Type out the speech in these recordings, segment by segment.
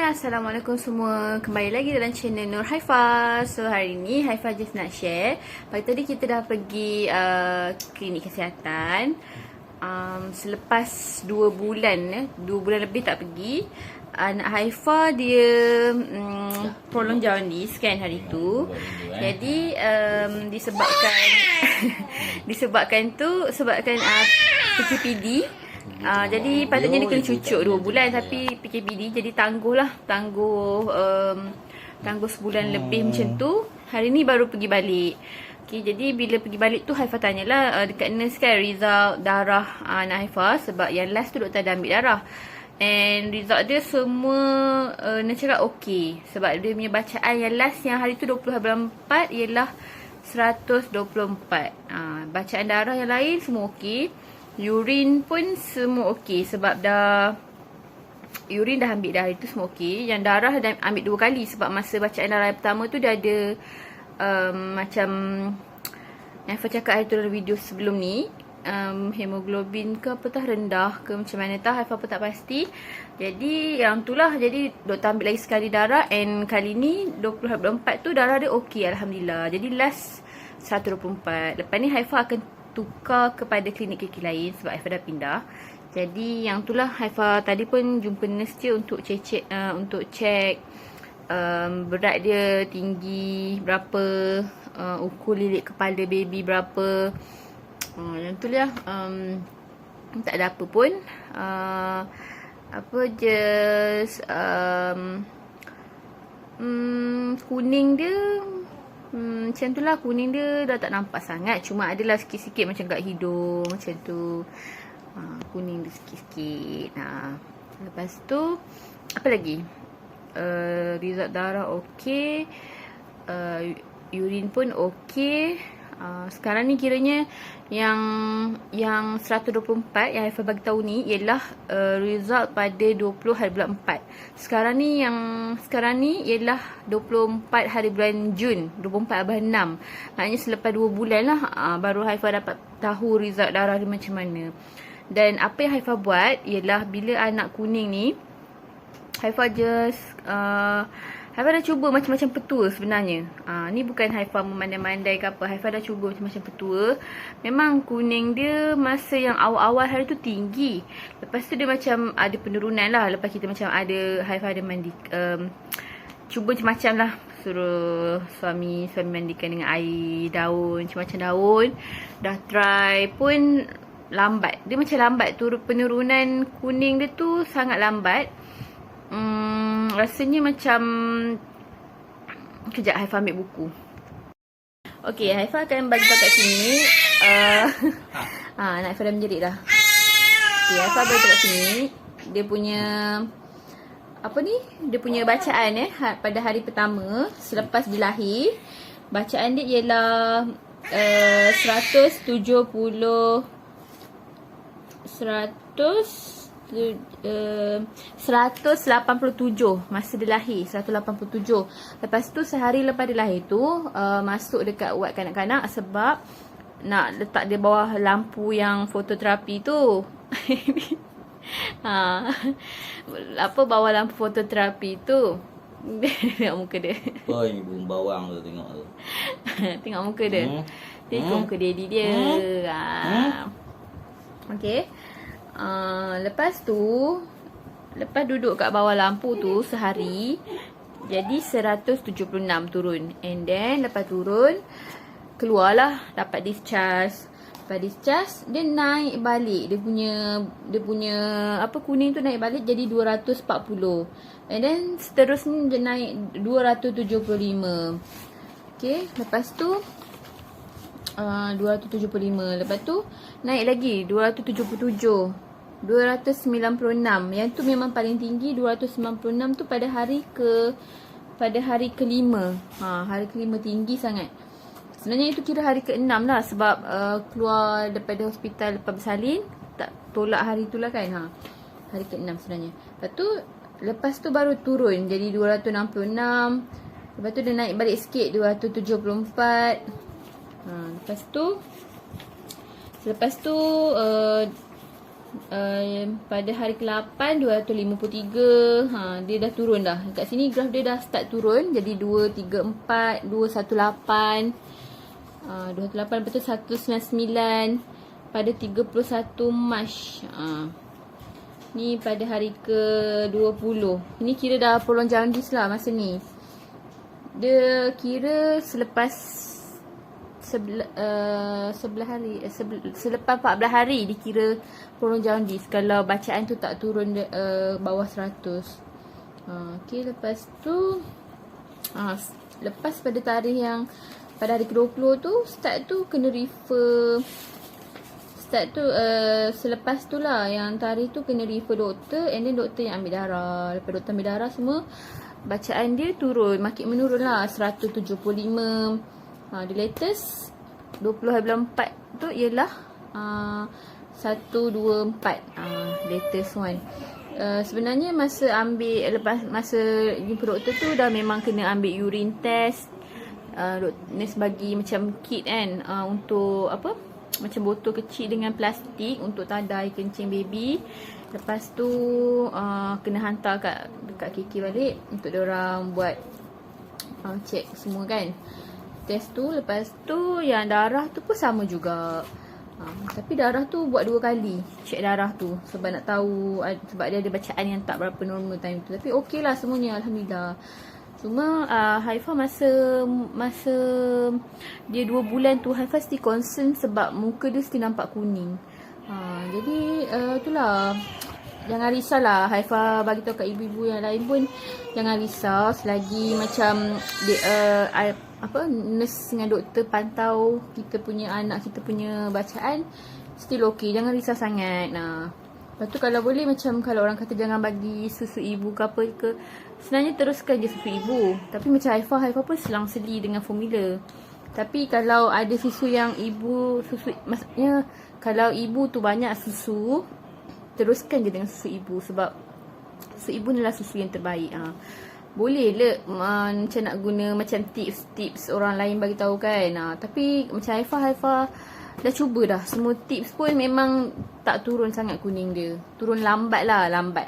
Assalamualaikum semua. Kembali lagi dalam channel Nur Haifa. So hari ni Haifa just nak share. Pagi tadi kita dah pergi klinik kesihatan. Selepas 2 bulan 2 bulan lebih tak pergi. Anak Haifa dia prolong jaundice kan hari tu. Jadi disebabkan sebabkan PKPD. Jadi patutnya dia kena cucuk 2 bulan tapi PKPD jadi tangguh sebulan lebih macam tu. Hari ni baru pergi balik. Okay, jadi bila pergi balik tu Haifa tanyalah dekat nurse kan result darah anak Haifa, sebab yang last tu doktor dah ambil darah. And result dia semua nak cakap okey, sebab dia punya bacaan yang last yang hari tu 20/4 ialah 124. Bacaan darah yang lain semua okey. Urine pun semua okey sebab urine dah ambil dah, itu semua okey. Yang darah dah ambil 2 kali sebab masa bacaan darah yang pertama tu dia ada macam yang saya cakap hari tu dalam video sebelum ni, hemoglobin ke apatah rendah ke macam mana tah, Haifa pun tak pasti. Jadi yang tu lah, jadi doktor ambil lagi sekali darah, and kali ni 20/4 tu darah dia okey alhamdulillah. Jadi last 124. Lepas ni Haifa akan tukar kepada klinik lain sebab Haifa dah pindah. Jadi yang tu lah, Haifa tadi pun jumpa nurse dia untuk cek berat dia tinggi berapa, ukur lilit kepala baby berapa. Yang tu lah, tak ada apa pun. Kuning dia macam tu lah, kuning dia dah tak nampak sangat. Cuma adalah sikit-sikit macam kat hidung macam tu. Kuning dia sikit-sikit. Lepas tu apa lagi? Result darah okey. Urine pun okey. Sekarang ni kiranya yang 124 yang Haifa bagi tahu ni ialah result pada 20 hari bulan 4. Sekarang ni ialah 24 hari bulan Jun, 24/6. Maknanya selepas 2 bulan lah baru Haifa dapat tahu result darah dia macam mana. Dan apa yang Haifa buat ialah bila anak kuning ni, Haifa dah cuba macam-macam petua sebenarnya. Ni bukan Haifa memandai-mandai ke apa. Haifa dah cuba macam-macam petua. Memang kuning dia masa yang awal-awal hari tu tinggi. Lepas tu dia macam ada penurunan lah. Lepas kita macam Haifa ada mandi. Cuba macam-macam lah. Suruh suami mandikan dengan air daun, macam-macam daun. Dah try pun lambat. Dia macam lambat. Penurunan kuning dia tu sangat lambat. Rasanya macam kejap Haifa ambil buku. Okey, Haifa akan bagi tahu kat sini. Anak Haifa dah menjerit dah. Okey, Haifa bagi tahu kat sini. Dia punya dia punya bacaan pada hari pertama selepas dia lahir. Bacaan dia ialah 187 masa dia lahir, 187. Lepas tu sehari lepas dia lahir tu masuk dekat ward kanak-kanak sebab nak letak dia bawah lampu yang fototerapi tu. Bawah lampu fototerapi tu. Tengok muka dia. Oh, ini burung bawang tu, tengok tu. Tengok muka dia. Dia ikut muka daddy dia. Okey. Lepas duduk kat bawah lampu tu sehari, jadi 176 turun. And then lepas turun, keluarlah dapat discharge. Lepas discharge dia naik balik. Dia punya kuning tu naik balik jadi 240. And then seterusnya dia naik 275. Okay, lepas tu 275. Lepas tu naik lagi 277. 296. Yang tu memang paling tinggi. 296 tu pada hari kelima. Hari kelima tinggi sangat. Sebenarnya itu kira hari ke-6 lah sebab keluar daripada hospital lepas bersalin, tak tolak hari tu lah kan. Hari ke-6 sebenarnya. Lepas tu baru turun jadi 266. Lepas tu dia naik balik sikit 274. Lepas tu pada hari ke-8 253. Dia dah turun dah. Kat sini graf dia dah start turun. Jadi 234, 218. 218 betul 199 pada 31 Mac. Ni pada hari ke-20. Ni kira dah prolong jaundice lah masa ni. Dia kira selepas selepas 14 hari dikira prolong jaundice kalau bacaan tu tak turun bawah 100. Okey, lepas tu lepas pada tarikh yang pada hari ke-20 tu start tu kena refer. Start tu selepas tu lah yang tarikh tu kena refer doktor, and then doktor yang ambil darah. Lepas doktor ambil darah semua, bacaan dia turun, makin menurun lah 175. The latest 20 hari bulan 4 tu ialah 124. Latest one. Sebenarnya masa ambil, lepas masa jumpa doktor tu dah memang kena ambil urine test. Nurse bagi macam kit kan, untuk apa, macam botol kecil dengan plastik untuk tadai kencing baby. Lepas tu kena hantar dekat KK balik untuk diorang buat check semua kan, test tu. Lepas tu yang darah tu pun sama juga. Tapi darah tu buat 2 kali check darah tu, sebab nak tahu, sebab dia ada bacaan yang tak berapa normal time tu. Tapi okey lah semuanya, Alhamdulillah. Cuma Haifah masa dia 2 bulan tu, Haifah still concern sebab muka dia still nampak kuning. Jadi itulah, jangan risaulah. Haifah bagi tahu kat ibu-ibu yang lain pun jangan risau, selagi macam dia, nurse dengan doktor pantau kita punya anak, kita punya bacaan, still okey, jangan risau sangat. Lepas tu kalau boleh, macam kalau orang kata jangan bagi susu ibu ke apa ke, sebenarnya teruskan je susu ibu. Tapi macam Haifah pun selang seli dengan formula. Tapi kalau ada susu yang susu, maksudnya kalau ibu tu banyak susu, teruskan je dengan susu ibu, sebab susu ibu adalah susu yang terbaik. Boleh le macam nak guna macam tips orang lain bagi tahu kan. Tapi macam Haifah dah cuba dah semua tips pun memang tak turun sangat kuning dia. Turun lambat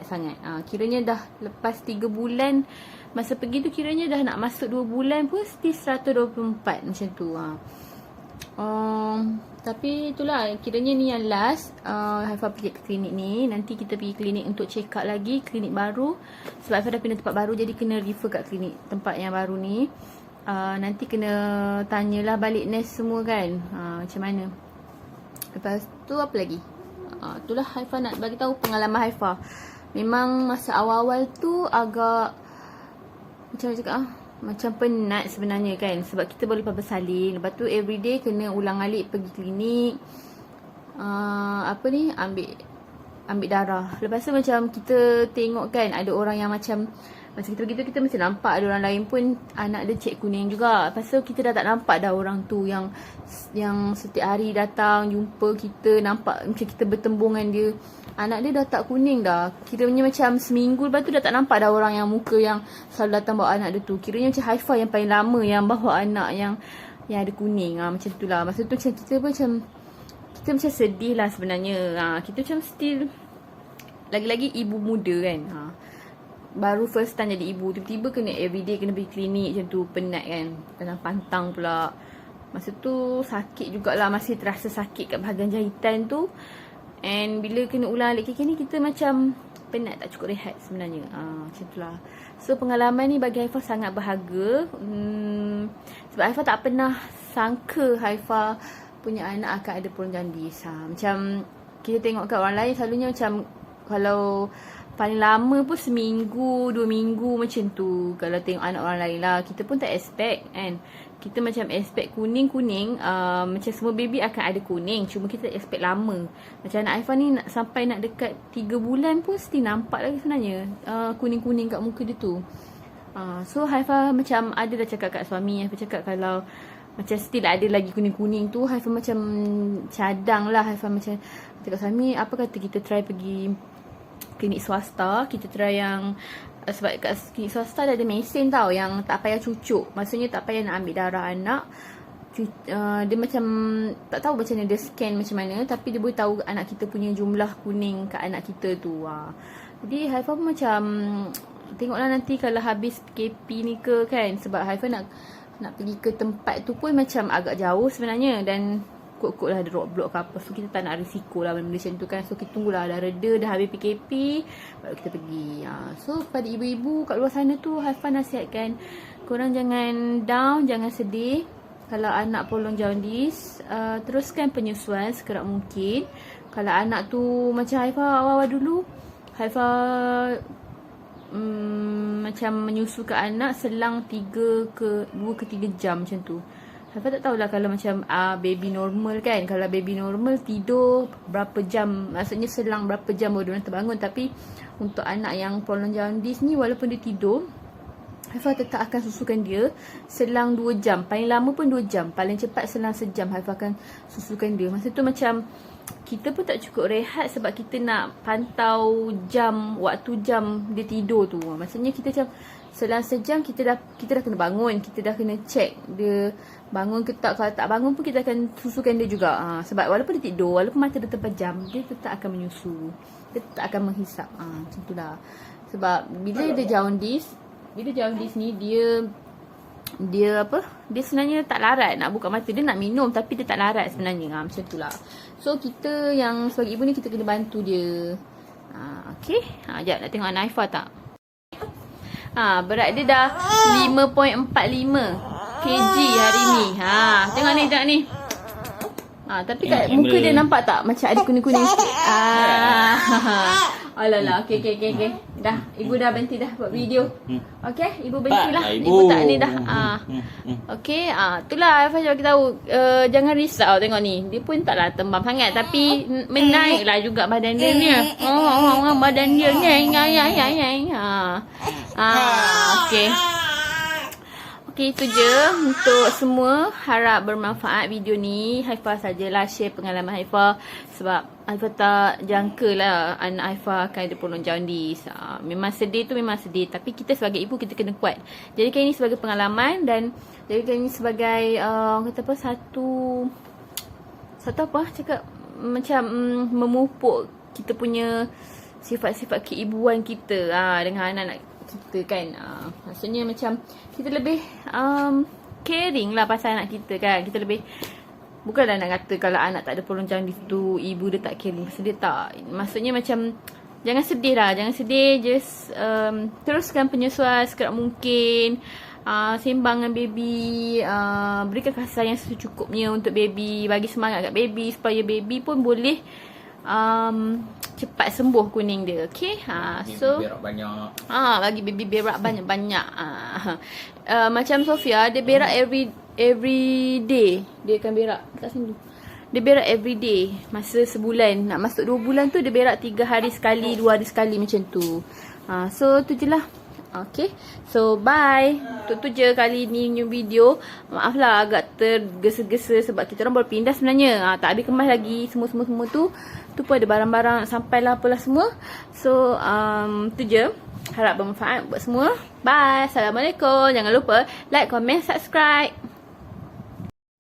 sangat. Kiranya dah lepas 3 bulan masa pergi tu, kiranya dah nak masuk 2 bulan pun still 124 macam tu. Tapi itulah, kiranya ni yang last. Haifah pergi ke klinik ni. Nanti kita pergi klinik untuk check up lagi, klinik baru. Sebab Haifah dah pindah tempat baru, jadi kena refer kat klinik tempat yang baru ni. Nanti kena tanyalah balik nurse semua kan, macam mana. Lepas tu apa lagi, itulah Haifah nak bagi tahu pengalaman Haifah. Memang masa awal-awal tu agak macam mana cakap, macam penat sebenarnya kan, sebab kita baru lepas bersalin. Lepas tu everyday kena ulang alik pergi klinik, ambil darah. Lepas tu macam kita tengok kan, ada orang yang macam masa kita pergi tu, kita macam nampak ada orang lain pun anak dia cek kuning juga. Lepas tu kita dah tak nampak dah orang tu yang setiap hari datang jumpa kita, nampak macam kita bertembung dengan dia, anak dia dah tak kuning dah. Kiranya macam seminggu lepas tu dah tak nampak dah orang yang muka yang selalu datang bawa anak dia tu. Kiranya macam Haifah yang paling lama yang bawa anak yang ada kuning. Macam tu lah. Masa tu macam kita macam sedih lah sebenarnya. Kita macam still lagi-lagi ibu muda kan. Baru first time jadi ibu, tiba-tiba kena everyday kena pergi klinik macam tu, penat kan. Dalam pantang pula. Masa tu sakit jugalah, masih terasa sakit kat bahagian jahitan tu. And bila kena ulang alik kaki ni, kita macam penat, tak cukup rehat sebenarnya. Macam tu lah. So pengalaman ni bagi Haifah sangat berharga. Sebab Haifah tak pernah sangka Haifah punya anak akan ada prolong jaundice. Macam kita tengok kat orang lain, selalunya macam kalau paling lama pun seminggu, 2 minggu macam tu. Kalau tengok anak orang lain lah, kita pun tak expect kan. Kita macam expect kuning-kuning, macam semua baby akan ada kuning. Cuma kita expect lama. Macam anak Haifah ni sampai nak dekat 3 bulan pun still nampak lagi sebenarnya kuning-kuning kat muka dia tu. So Haifah macam ada dah cakap kat suami. Haifah cakap kalau macam still ada lagi kuning-kuning tu, Haifah macam cadang lah. Haifah macam cakap suami, apa kata kita try pergi klinik swasta. Kita try yang, sebab kat klinik swasta dah ada mesin tau, yang tak payah cucuk. Maksudnya tak payah nak ambil darah anak. dia macam tak tahu macam mana dia scan macam mana, tapi dia boleh tahu anak kita punya jumlah kuning kat anak kita tu. Jadi Haifah pun macam tengoklah nanti kalau habis PKP ni ke kan, sebab Haifah nak pergi ke tempat tu pun macam agak jauh sebenarnya, dan kot-kot lah ada roadblock ke apa, so kita tak nak risiko lah benda macam tu kan. So kita tunggulah dah reda, dah habis PKP baru kita pergi. So pada ibu-ibu kat luar sana tu, Haifah nasihatkan korang jangan down, jangan sedih. Kalau anak prolong jaundice, teruskan penyusuan sekerap mungkin. Kalau anak tu macam Haifah awal-awal dulu, Haifah macam menyusu ke anak selang 2 ke 3 jam macam tu. Haifah tak tahulah kalau macam baby normal kan. Kalau baby normal tidur berapa jam, maksudnya selang berapa jam baru dia terbangun. Tapi untuk anak yang prolong jaundice ni, walaupun dia tidur, Haifah tetap akan susukan dia selang 2 jam. Paling lama pun 2 jam. Paling cepat selang sejam Haifah akan susukan dia. Masa tu macam kita pun tak cukup rehat sebab kita nak pantau waktu jam dia tidur tu. Maksudnya kita macam selang sejam kita dah kena bangun. Kita dah kena check dia bangun ke tak. Kalau tak bangun pun kita akan susukan dia juga. Sebab walaupun dia tidur, walaupun mata dia terpejam, dia tetap akan menyusu. Dia tetap akan menghisap. Macam tu lah. Sebab bila dia jaundice ni, dia sebenarnya tak larat nak buka mata. Dia nak minum tapi dia tak larat sebenarnya. Macam tu lah. So kita yang sebagai ibu ni, kita kena bantu dia. Okay. Sekejap nak tengok anak Haifah tak. Berat dia dah 5.45 kg hari ni. Tengok ni, tengok ni. Tapi kat muka dia nampak tak macam ada kuning-kuning sikit. Alalah, okey. Dah, ibu dah berhenti dah buat video. Okey, ibu berhentilah. Ibu tak ni dah. Okey, itulah Haifah bagi tahu, jangan risau. Tengok ni, dia pun taklah tembam sangat tapi menaiklah juga badan dia ni. Badan dia ni. Okey. Okey, itu je untuk semua. Harap bermanfaat video ni. Haifah sajalah share pengalaman Haifah. Sebab Haifah tak jangka lah anak Haifah akan ada prolong jaundice. Memang sedih tu memang sedih. Tapi kita sebagai ibu, kita kena kuat. Jadikan ini sebagai pengalaman. Dan jadikan ini sebagai satu apa cakap, macam memupuk kita punya sifat-sifat keibuan kita dengan anak-anak kita kan. Maksudnya macam kita lebih caring lah pasal anak kita kan. Kita lebih, bukanlah nak kata kalau anak tak ada prolong jaundice tu ibu dia tak caring. Pasal dia tak. Maksudnya macam jangan sedih lah. Jangan sedih. Just teruskan penyusuan sekerap mungkin. Sembang dengan baby. Berikan kasih sayang secukupnya untuk baby. Bagi semangat kat baby supaya baby pun boleh cepat sembuh kuning dia. Okay. So berak banyak. Bagi baby berak banyak-banyak. Macam Sofia, dia berak every day. Dia akan berak kat sini. Dia berak every day. Masa sebulan, nak masuk 2 bulan tu dia berak 3 hari sekali, 2 hari sekali macam tu. So tu je lah. Okay. So bye. Tu je kali ni new video. Maaf lah agak tergesa-gesa sebab kita orang baru pindah sebenarnya. Tak habis kemas lagi semua tu. Tu pun ada barang-barang sampailah apalah semua. So tu je. Harap bermanfaat buat semua. Bye. Assalamualaikum. Jangan lupa like, comment, subscribe.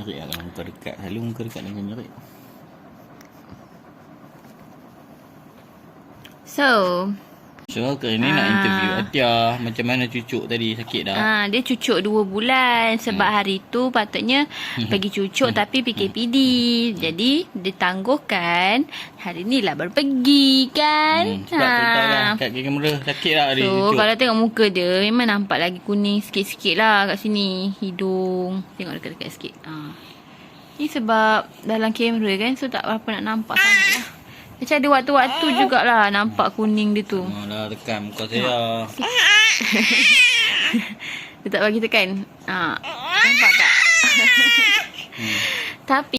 Nyerik lah kalau muka dekat. Selalu muka dekat dengan nyerik. So kali ni nak interview Atia. Macam mana cucuk tadi, sakit dah? Dia cucuk 2 bulan. Sebab hari tu patutnya pergi cucuk tapi PKPD. Jadi ditangguhkan. Hari ni lah baru pergi kan. Sebab cerita kan kat kamera sakit lah dia cucuk. Kalau tengok muka dia memang nampak lagi kuning sikit-sikit lah kat sini. Hidung. Tengok dekat-dekat sikit. Ni sebab dalam kamera kan, so tak apa nak nampak sangat lah. Macam ada waktu-waktu jugalah nampak kuning dia tu. Dah tekan muka saya. Dia tak bagi tekan. Nampak tak? Tapi